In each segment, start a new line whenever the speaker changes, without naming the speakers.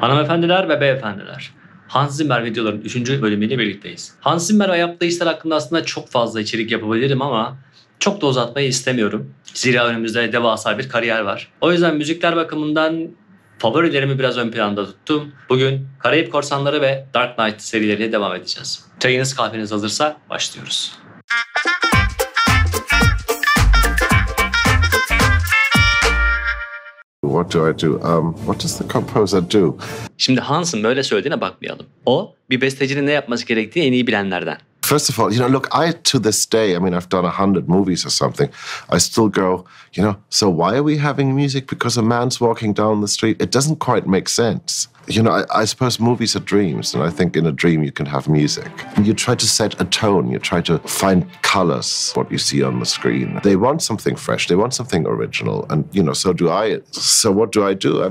Hanımefendiler ve beyefendiler, Hans Zimmer videoların 3. bölümüyle birlikteyiz. Hans Zimmer ve yaptığı işler hakkında aslında çok fazla içerik yapabilirim ama çok da uzatmayı istemiyorum. Zira önümüzde devasa bir kariyer var. O yüzden müzikler bakımından favorilerimi biraz ön planda tuttum. Bugün Karayip Korsanları ve Dark Knight serileriyle devam edeceğiz. Çayınız kahveniz hazırsa başlıyoruz.
What do I do? What does the composer do?
Şimdi Hans'ın böyle söylediğine bakmayalım. O, bir bestecinin ne yapması gerektiğini en iyi bilenlerden.
First of all, look, to this day, I've done 100 movies or something. I still go, so why are we having music because a man's walking down the street? It doesn't quite make sense. I suppose movies are dreams, and I think in a dream you can have music. You try to set a tone, you try to find colors, what you see on the screen. They want something fresh, they want something original, and, so do I. So what do I do?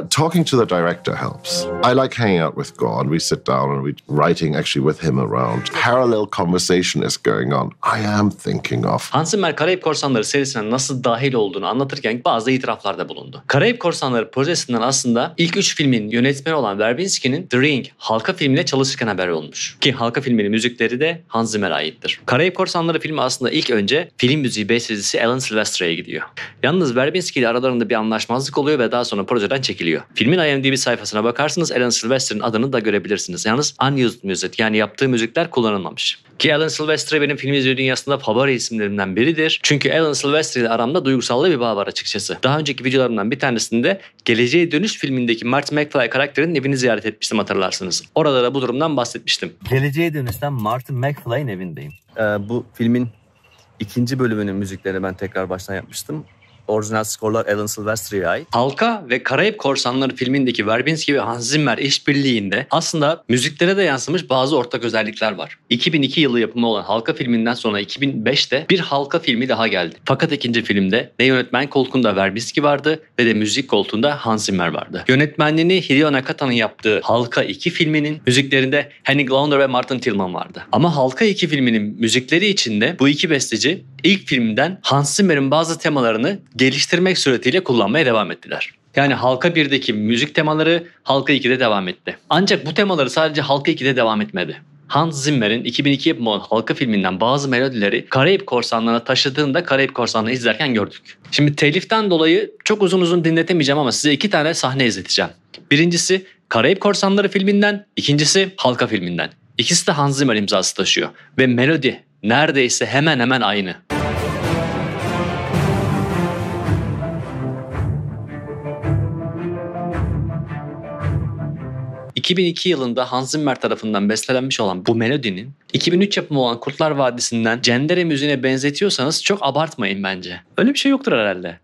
Talking to the director helps. I like hanging out with Gordon. We sit down and we're writing actually with him around. Parallel conversation is going on. I am thinking of.
Hans Zimmer Karayip Korsanları serisine nasıl dahil olduğunu anlatırken bazı itiraflarda bulundu. Karayip Korsanları projesinden aslında ilk 3 filmin yönetmeni olan Verbinski'nin The Ring, Halka filmine çalışırken haber olmuş. Ki Halka filminin müzikleri de Hans Zimmer'e aittir. Karayip Korsanları filmi aslında ilk önce film müziği bestecisi Alan Silvestra'ya gidiyor. Yalnız Verbinski ile aralarında bir anlaşmazlık oluyor ve daha sonra projeden çekiliyor. Filmin IMDb sayfasına bakarsanız Alan Silvestra'nın adını da görebilirsiniz. Yalnız unused music, yani yaptığı müzikler kullanılmamış. Ki Alan Silvestra benim film izlediği dünyasında favori isimlerimden biridir. Çünkü Alan Silvestra ile aramda duygusal bir bağ var açıkçası. Daha önceki videolarımdan bir tanesinde Geleceğe Dönüş filmindeki Marty McFly karakterinin evini ziyaret etmiştim, hatırlarsınız. Orada da bu durumdan bahsetmiştim.
Geleceğe Dönüş'ten Marty McFly'ın evindeyim. Bu filmin 2. bölümünün müziklerini ben tekrar baştan yapmıştım. Orijinal skorlar Alan Silvestra'ya ait.
Halka ve Karayip Korsanları filmindeki Verbinski ve Hans Zimmer işbirliğinde aslında müziklere de yansımış bazı ortak özellikler var. 2002 yılı yapımı olan Halka filminden sonra 2005'te bir Halka filmi daha geldi. Fakat ikinci filmde ne yönetmen koltuğunda Verbinski vardı ve de müzik koltuğunda Hans Zimmer vardı. Yönetmenliğini Hideo Nakata'nın yaptığı Halka 2 filminin müziklerinde Henning Launder ve Martin Tillman vardı. Ama Halka 2 filminin müzikleri içinde bu iki besteci ilk filmden Hans Zimmer'in bazı temalarını geliştirmek suretiyle kullanmaya devam ettiler. Yani Halka 1'deki müzik temaları Halka 2'de devam etti. Ancak bu temaları sadece Halka 2'de devam etmedi. Hans Zimmer'in 2002 yapımı olan Halka filminden bazı melodileri Karayip Korsanları'na taşıdığında Karayip Korsanları izlerken gördük. Şimdi teliften dolayı çok uzun dinletemeyeceğim ama size 2 tane sahne izleteceğim. Birincisi Karayip Korsanları filminden, ikincisi Halka filminden. İkisi de Hans Zimmer imzası taşıyor ve melodi neredeyse hemen hemen aynı. ...2002 yılında Hans Zimmer tarafından bestelenmiş olan bu melodinin... ...2003 yapımı olan Kurtlar Vadisi'nden Cendere müziğine benzetiyorsanız çok abartmayın bence. Öyle bir şey yoktur herhalde.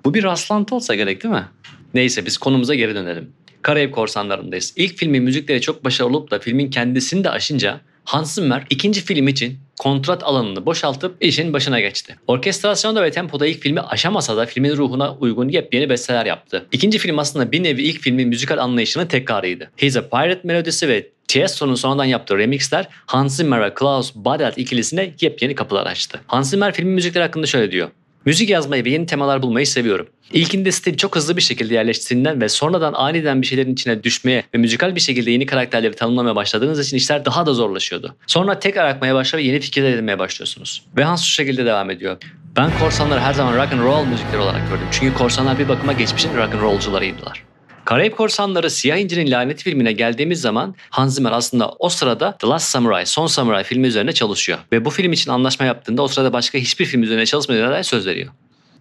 Bu bir rastlantı olsa gerek, değil mi? Neyse, biz konumuza geri dönelim. Karayip Korsanları'ndayız. İlk filmin müzikleri çok başarılı olup da filmin kendisini de aşınca... Hans Zimmer ikinci film için kontrat alanını boşaltıp işin başına geçti. Orkestrasyonda ve tempoda ilk filmi aşamasa da filmin ruhuna uygun yepyeni besteler yaptı. İkinci film aslında bir nevi ilk filmin müzikal anlayışının tekrarıydı. He's a Pirate melodisi ve Tiesto'nun sonradan yaptığı remixler Hans Zimmer ve Klaus Badelt ikilisine yepyeni kapılar açtı. Hans Zimmer filmin müzikleri hakkında şöyle diyor. Müzik yazmayı ve yeni temalar bulmayı seviyorum. İlkinde stil çok hızlı bir şekilde yerleştiğinden ve sonradan aniden bir şeylerin içine düşmeye ve müzikal bir şekilde yeni karakterleri tanımlamaya başladığınız için işler daha da zorlaşıyordu. Sonra tekrar akmaya başlar ve yeni fikirler edinmeye başlıyorsunuz. Ve Hans şu şekilde devam ediyor. Ben korsanları her zaman rock and roll müzikleri olarak gördüm. Çünkü korsanlar bir bakıma geçmişin rock and rollcularıydılar. Karayip Korsanları Siyah İnci'nin Laneti filmine geldiğimiz zaman Hans Zimmer aslında o sırada The Last Samurai, Son Samurai filmi üzerine çalışıyor. Ve bu film için anlaşma yaptığında o sırada başka hiçbir film üzerine çalışmadığına dair söz veriyor.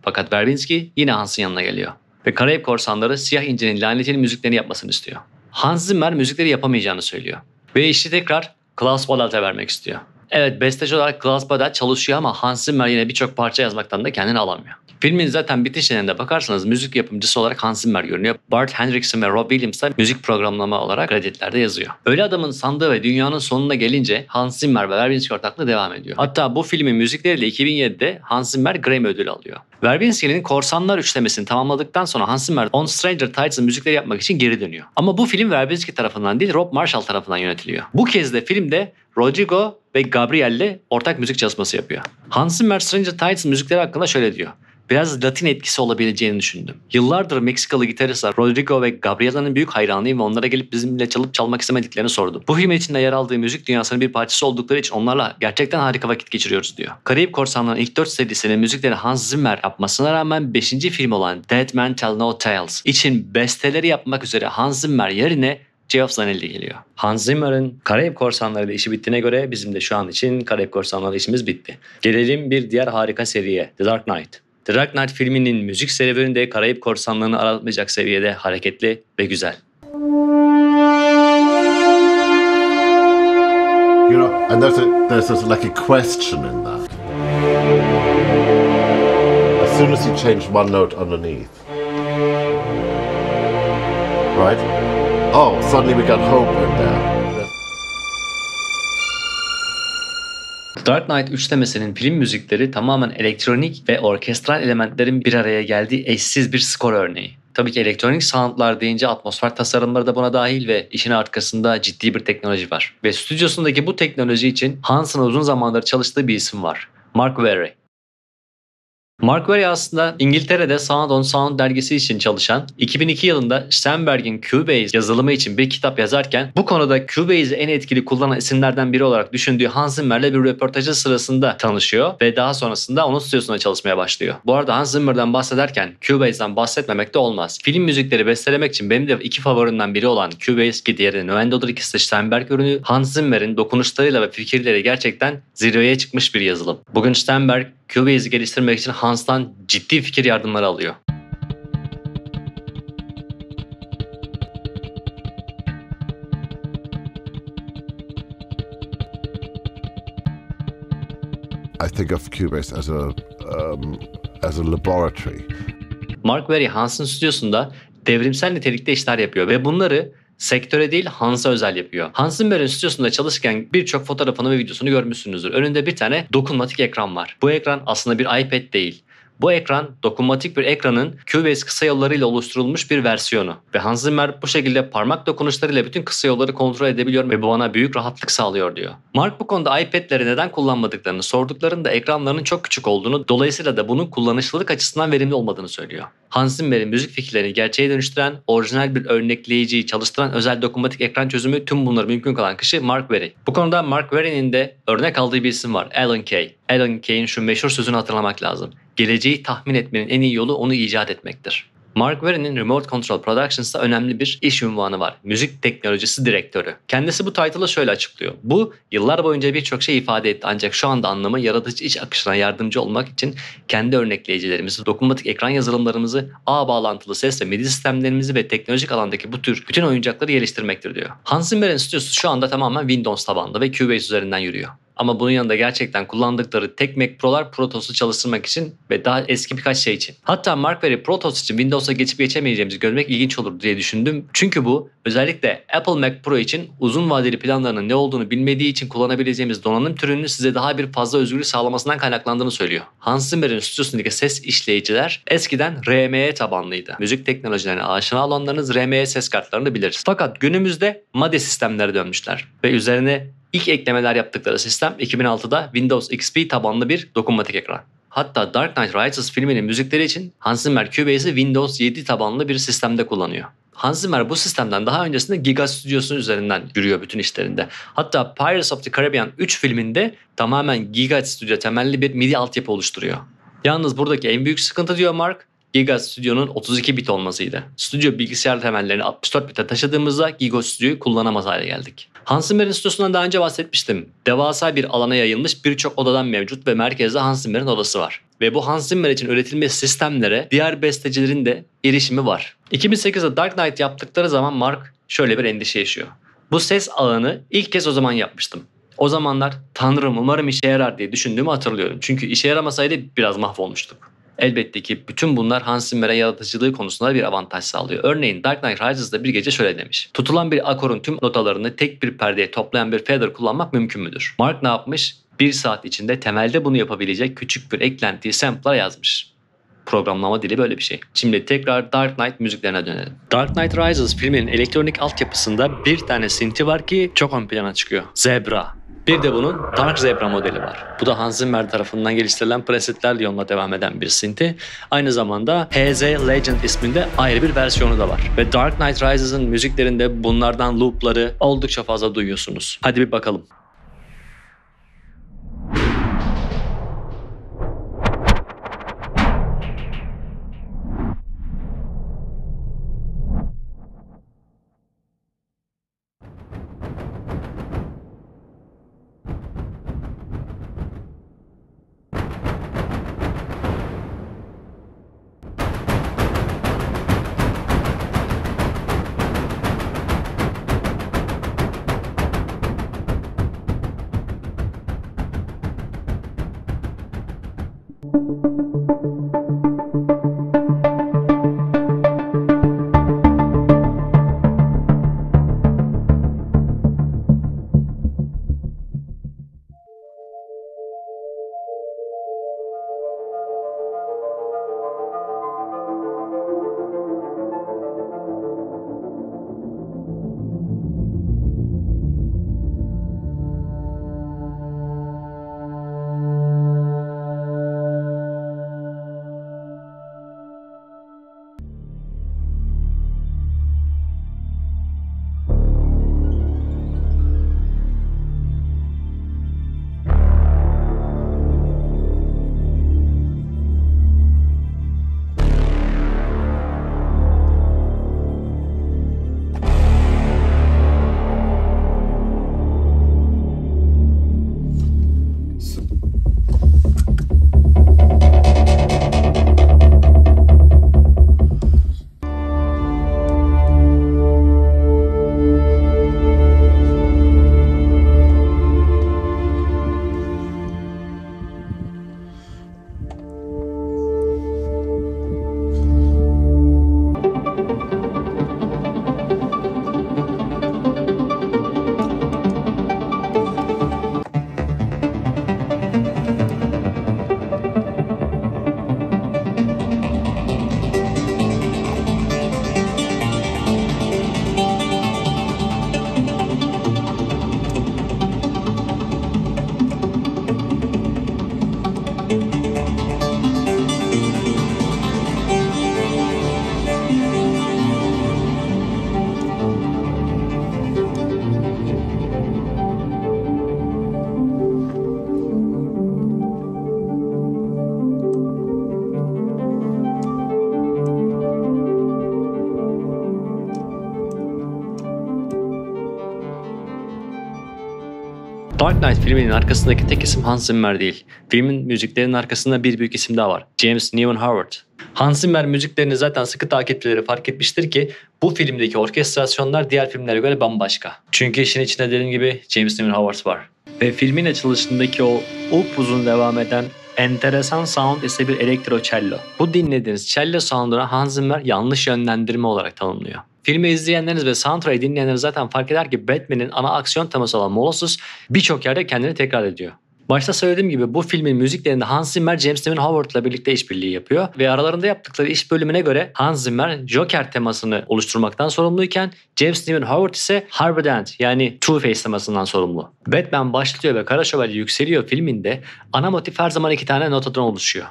Fakat Verbinski yine Hans'ın yanına geliyor. Ve Karayip Korsanları Siyah İnci'nin Laneti'nin müziklerini yapmasını istiyor. Hans Zimmer müzikleri yapamayacağını söylüyor. Ve işi tekrar Klaus Badelt'e vermek istiyor. Evet, besteci olarak Klaus Badelt çalışıyor ama Hans Zimmer yine birçok parça yazmaktan da kendini alamıyor. Filmin zaten bitişlerine bakarsanız müzik yapımcısı olarak Hans Zimmer görünüyor. Bart Hendrickson ve Rob Williams da müzik programlama olarak kreditlerde yazıyor. Ölü Adamın Sandığı ve Dünyanın Sonuna gelince Hans Zimmer ve Verbinski ortaklığı devam ediyor. Hatta bu filmin müzikleriyle 2007'de Hans Zimmer Grammy ödülü alıyor. Verbinski'nin Korsanlar üçlemesini tamamladıktan sonra Hans Zimmer On Stranger Tides'ın müzikleri yapmak için geri dönüyor. Ama bu film Verbinski tarafından değil, Rob Marshall tarafından yönetiliyor. Bu kez de filmde Rodrigo ve Gabriel'le ortak müzik çalışması yapıyor. Hans Zimmer Stranger Tides'ın müzikleri hakkında şöyle diyor. biraz Latin etkisi olabileceğini düşündüm. Yıllardır Meksikalı gitaristler Rodrigo ve Gabriela'nın büyük hayranıyım ve onlara gelip bizimle çalıp çalmak istemediklerini sordum. Bu film içinde yer aldığı müzik dünyasının bir parçası oldukları için onlarla gerçekten harika vakit geçiriyoruz diyor. Karayip Korsanları'nın ilk 4 serisinin müzikleri Hans Zimmer yapmasına rağmen 5. film olan Dead Man Tell No Tales için besteleri yapmak üzere Hans Zimmer yerine Geoff Zanelli geliyor. Hans Zimmer'ın Karayip Korsanları ile işi bittiğine göre bizim de şu an için Karayip Korsanları işimiz bitti. Gelelim bir diğer harika seriye, The Dark Knight. The Dark Knight filminin müzik serüveni de Karayip Korsanları'nı aratmayacak seviyede hareketli ve güzel.
You know, and there's like a question in that. As soon as you change one note underneath, right? Oh, suddenly we got hope in there.
The Dark Knight üçlemesinin film müzikleri tamamen elektronik ve orkestral elementlerin bir araya geldiği eşsiz bir skor örneği. Tabii ki elektronik soundlar deyince atmosfer tasarımları da buna dahil ve işin arkasında ciddi bir teknoloji var. Ve stüdyosundaki bu teknoloji için Hans'ın uzun zamandır çalıştığı bir isim var. Mark Wary. Mark Wary aslında İngiltere'de Sound on Sound dergisi için çalışan, 2002 yılında Steinberg'in Cubase yazılımı için bir kitap yazarken bu konuda Cubase'i en etkili kullanan isimlerden biri olarak düşündüğü Hans Zimmer'le bir röportajı sırasında tanışıyor ve daha sonrasında onun stüdyosunda çalışmaya başlıyor. Bu arada Hans Zimmer'dan bahsederken Cubase'den bahsetmemek de olmaz. Film müzikleri bestelemek için benim de iki favorimden biri olan Cubase ki diğeri Nuendo'dur, ikisi de Steinberg ürünü. Hans Zimmer'in dokunuşlarıyla ve fikirleri gerçekten zirveye çıkmış bir yazılım. Bugün Steinberg Cubase'i geliştirmek için Hans'tan ciddi fikir yardımları alıyor.
I think of Cubase as a laboratory.
Mark Wary Hans'ın stüdyosunda devrimsel nitelikte işler yapıyor ve bunları sektöre değil Hans'a özel yapıyor. Hans Zimmer'in stüdyosunda çalışırken birçok fotoğrafını ve videosunu görmüşsünüzdür. Önünde bir tane dokunmatik ekran var. Bu ekran aslında bir iPad değil. Bu ekran dokunmatik bir ekranın Cubase kısa yollarıyla oluşturulmuş bir versiyonu. Ve Hans Zimmer bu şekilde parmak dokunuşlarıyla bütün kısa yolları kontrol edebiliyor ve bu bana büyük rahatlık sağlıyor diyor. Mark bu konuda iPad'leri neden kullanmadıklarını sorduklarında ekranlarının çok küçük olduğunu, dolayısıyla da bunun kullanışlılık açısından verimli olmadığını söylüyor. Hans Zimmer'in müzik fikirlerini gerçeğe dönüştüren, orijinal bir örnekleyiciyi çalıştıran özel dokunmatik ekran çözümü, tüm bunları mümkün kılan kişi Mark Wary. Bu konuda Mark Wary'nin de örnek aldığı bir isim var. Alan Kay. Alan Kay'in şu meşhur sözünü hatırlamak lazım. Geleceği tahmin etmenin en iyi yolu onu icat etmektir. Mark Wary'nin Remote Control Productions'ta önemli bir iş unvanı var. Müzik teknolojisi direktörü. Kendisi bu title'ı şöyle açıklıyor. Bu yıllar boyunca birçok şey ifade etti ancak şu anda anlamı yaratıcı iş akışına yardımcı olmak için kendi örnekleyicilerimizi, dokunmatik ekran yazılımlarımızı, ağ bağlantılı ses ve MIDI sistemlerimizi ve teknolojik alandaki bu tür bütün oyuncakları geliştirmektir diyor. Hans Zimmer'in stüdyosu şu anda tamamen Windows tabanlı ve Cubase üzerinden yürüyor. Ama bunun yanında gerçekten kullandıkları tek Mac Pro'lar Pro Tools'u çalıştırmak için ve daha eski birkaç şey için. Hatta Mark Wary Pro Tools için Windows'a geçip geçemeyeceğimizi görmek ilginç olur diye düşündüm. Çünkü bu özellikle Apple Mac Pro için uzun vadeli planlarının ne olduğunu bilmediği için kullanabileceğimiz donanım türünün size daha bir fazla özgürlük sağlamasından kaynaklandığını söylüyor. Hans Zimmer'in stüdyosundaki ses işleyiciler eskiden RME tabanlıydı. Müzik teknolojilerine aşina olanlarınız RME ses kartlarını bilir. Fakat günümüzde MADI sistemlere dönmüşler ve üzerine İlk eklemeler yaptıkları sistem 2006'da Windows XP tabanlı bir dokunmatik ekran. Hatta Dark Knight Rises filminin müzikleri için Hans Zimmer Cubase'i Windows 7 tabanlı bir sistemde kullanıyor. Hans Zimmer bu sistemden daha öncesinde Giga Studio'sunun üzerinden yürüyor bütün işlerinde. Hatta Pirates of the Caribbean 3 filminde tamamen Giga Studio temelli bir MIDI altyapı oluşturuyor. Yalnız buradaki en büyük sıkıntı diyor Mark, Giga Studio'nun 32 bit olmasıydı. Stüdyo bilgisayar temellerini 64 bite taşıdığımızda Giga Studio'yu kullanamaz hale geldik. Hans Zimmer'in stüdyosundan daha önce bahsetmiştim. Devasa bir alana yayılmış birçok odadan mevcut ve merkezde Hans Zimmer'in odası var. Ve bu Hans Zimmer için üretilmiş sistemlere diğer bestecilerin de erişimi var. 2008'de Dark Knight yaptıkları zaman Mark şöyle bir endişe yaşıyor. Bu ses ağını ilk kez o zaman yapmıştım. O zamanlar Tanrım umarım işe yarar diye düşündüğümü hatırlıyorum. Çünkü işe yaramasaydı biraz mahvolmuştuk. Elbette ki bütün bunlar Hans Zimmer'e yaratıcılığı konusunda bir avantaj sağlıyor. Örneğin Dark Knight Rises'da bir gece şöyle demiş. Tutulan bir akorun tüm notalarını tek bir perdeye toplayan bir fader kullanmak mümkün müdür? Mark ne yapmış? 1 saat içinde temelde bunu yapabilecek küçük bir eklentiyi sample'a yazmış. Programlama dili böyle bir şey. Şimdi tekrar Dark Knight müziklerine dönelim. Dark Knight Rises filminin elektronik altyapısında bir tane synth'i var ki çok ön plana çıkıyor. Zebra. Bir de bunun Dark Zebra modeli var. Bu da Hans Zimmer tarafından geliştirilen presetlerle yoluna devam eden bir synthi. Aynı zamanda HZ Legend isminde ayrı bir versiyonu da var. Ve Dark Knight Rises'ın müziklerinde bunlardan loopları oldukça fazla duyuyorsunuz. Hadi bir bakalım. Dark Knight filminin arkasındaki tek isim Hans Zimmer değil. Filmin müziklerinin arkasında bir büyük isim daha var. James Newton Howard. Hans Zimmer müziklerini zaten sıkı takipçileri fark etmiştir ki bu filmdeki orkestrasyonlar diğer filmlere göre bambaşka. Çünkü işin içinde dediğim gibi James Newton Howard var. Ve filmin açılışındaki o upuzun devam eden enteresan sound ise bir elektro cello. Bu dinlediğiniz cello sound'unu Hans Zimmer yanlış yönlendirme olarak tanımlıyor. Filmi izleyenleriniz ve soundtrack'ı dinleyenleriniz zaten fark eder ki Batman'in ana aksiyon teması olan Molossus birçok yerde kendini tekrar ediyor. Başta söylediğim gibi bu filmin müziklerinde Hans Zimmer, James Newton Howard'la birlikte işbirliği yapıyor ve aralarında yaptıkları iş bölümüne göre Hans Zimmer Joker temasını oluşturmaktan sorumluyken James Newton Howard ise Harvey Dent yani Two-Face temasından sorumlu. Batman başlıyor ve Kara Şövalye yükseliyor filminde ana motif her zaman 2 tane notadan oluşuyor.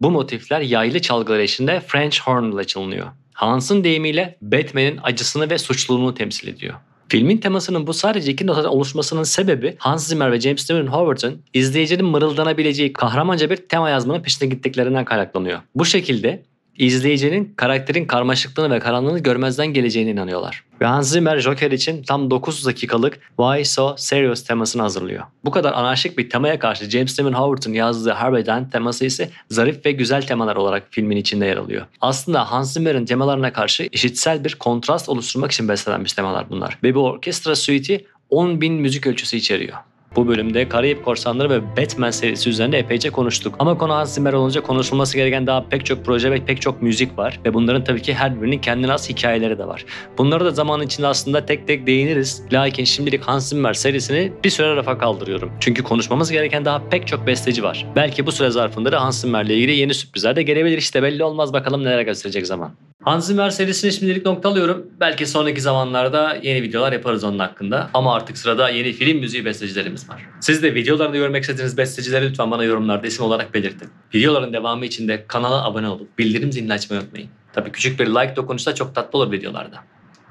Bu motifler yaylı çalgılar eşliğinde French horn ile çalınıyor. Hans'ın deyimiyle Batman'in acısını ve suçluluğunu temsil ediyor. Filmin temasının bu sadece 2 notadan oluşmasının sebebi Hans Zimmer ve James Newton Howard'ın izleyicinin mırıldanabileceği kahramanca bir tema yazmanın peşine gittiklerinden kaynaklanıyor. Bu şekilde izleyicinin karakterin karmaşıklığını ve karanlığını görmezden geleceğine inanıyorlar. Ve Hans Zimmer Joker için tam 9 dakikalık Why So Serious temasını hazırlıyor. Bu kadar anarşik bir temaya karşı James Newton Howard'ın yazdığı Harvey Dent teması ise zarif ve güzel temalar olarak filmin içinde yer alıyor. Aslında Hans Zimmer'in temalarına karşı eşitsel bir kontrast oluşturmak için bestelenmiş temalar bunlar. Ve bu orkestra suite'i 10.000 müzik ölçüsü içeriyor. Bu bölümde Karayip Korsanları ve Batman serisi üzerinde epeyce konuştuk. Ama konu Hans Zimmer olunca konuşulması gereken daha pek çok proje ve pek çok müzik var. Ve bunların tabii ki her birinin kendine has hikayeleri de var. Bunları da zaman içinde aslında tek tek değiniriz. Lakin şimdilik Hans Zimmer serisini bir süre rafa kaldırıyorum. Çünkü konuşmamız gereken daha pek çok besteci var. Belki bu süre zarfında da Hans Zimmer'le ilgili yeni sürprizler de gelebilir, işte belli olmaz, bakalım neler gösterecek zaman. Hans Zimmer serisini şimdilik noktalıyorum. Belki sonraki zamanlarda yeni videolar yaparız onun hakkında. Ama artık sırada yeni film müziği bestecilerimiz bestecilerimiz var. Siz de videolarını görmek istediğiniz bestecileri lütfen bana yorumlarda isim olarak belirtin. Videoların devamı için de kanala abone olup bildirim zilini açmayı unutmayın. Tabii küçük bir like dokunuşta çok tatlı olur videolarda.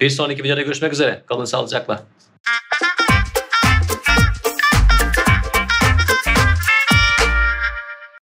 Bir sonraki videoda görüşmek üzere. Kalın sağlıcakla.